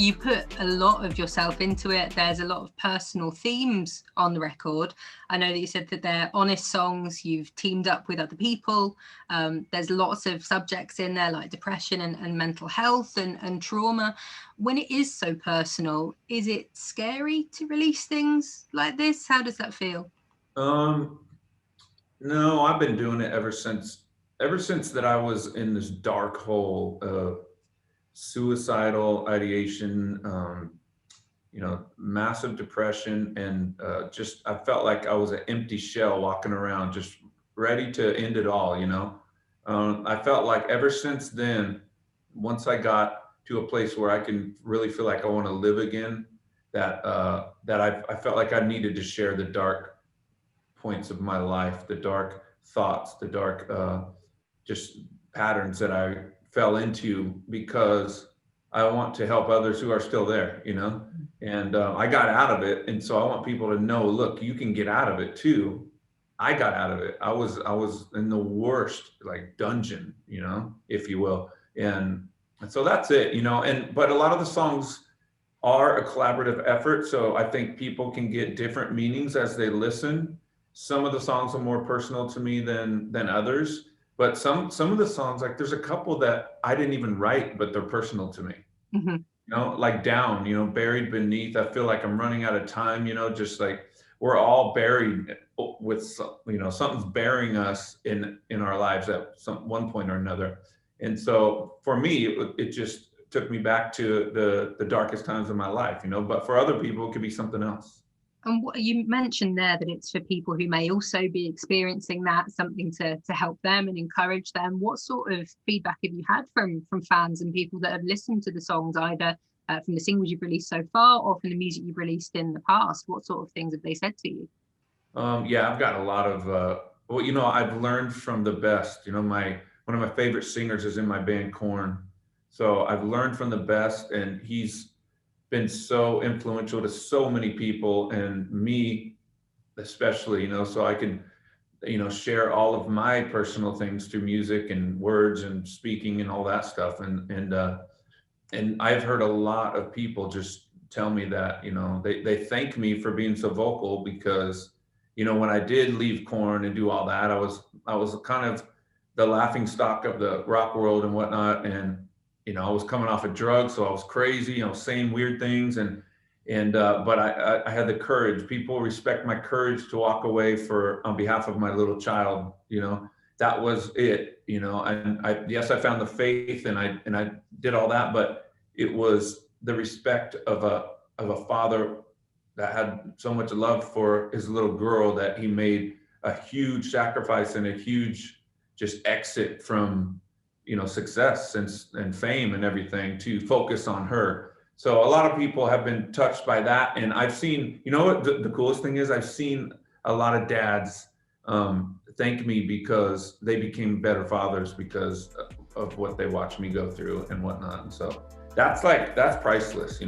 you put a lot of yourself into it. There's a lot of personal themes on the record. I know that you said that they're honest songs. You've teamed up with other people. There's lots of subjects in there like depression and mental health and trauma. When it is so personal, is it scary to release things like this? How does that feel? No, I've been doing it ever since that I was in this dark hole of suicidal ideation, massive depression, and just I felt like I was an empty shell walking around, just ready to end it all. I felt like ever since then, once I got to a place where I can really feel like I want to live again, that I felt like I needed to share the dark points of my life, the dark thoughts, the dark just patterns that I fell into, because I want to help others who are still there. And I got out of it, and so I want people to know, look, you can get out of it too. I got out of it. I was in the worst, like, dungeon, if you will, and so that's it. And but a lot of the songs are a collaborative effort, so I think people can get different meanings as they listen. Some of the songs are more personal to me than others, but some of the songs, like, there's a couple that I didn't even write, but they're personal to me. Mhm. Like Down, Buried Beneath. I feel like I'm running out of time, just like we're all buried with something's burying us in our lives at one point or another. And so for me, it just took me back to the darkest times of my life, but for other people, it could be something else. And what you mentioned there, that it's for people who may also be experiencing that, something to help them and encourage them. What sort of feedback have you had from fans and people that have listened to the songs, either from the singles you've released so far or from the music you've released in the past? What sort of things have they said to you? Yeah, I've got a lot of I've learned from the best. One of my favorite singers is in my band, Korn. So I've learned from the best, and he's been so influential to so many people, and me especially, so I can, share all of my personal things through music and words and speaking and all that stuff. And I've heard a lot of people just tell me that, they thank me for being so vocal, because, when I did leave Korn and do all that, I was kind of the laughing stock of the rock world and whatnot. And, I was coming off of drugs, so I was crazy, saying weird things. But I had the courage. People respect my courage to walk away on behalf of my little child. That was it. And yes, I found the faith, and I did all that, but it was the respect of a father that had so much love for his little girl that he made a huge sacrifice and a huge just exit from success and fame and everything to focus on her. So a lot of people have been touched by that. And I've seen, what the coolest thing is, I've seen a lot of dads thank me because they became better fathers because of what they watched me go through and whatnot. And so that's priceless.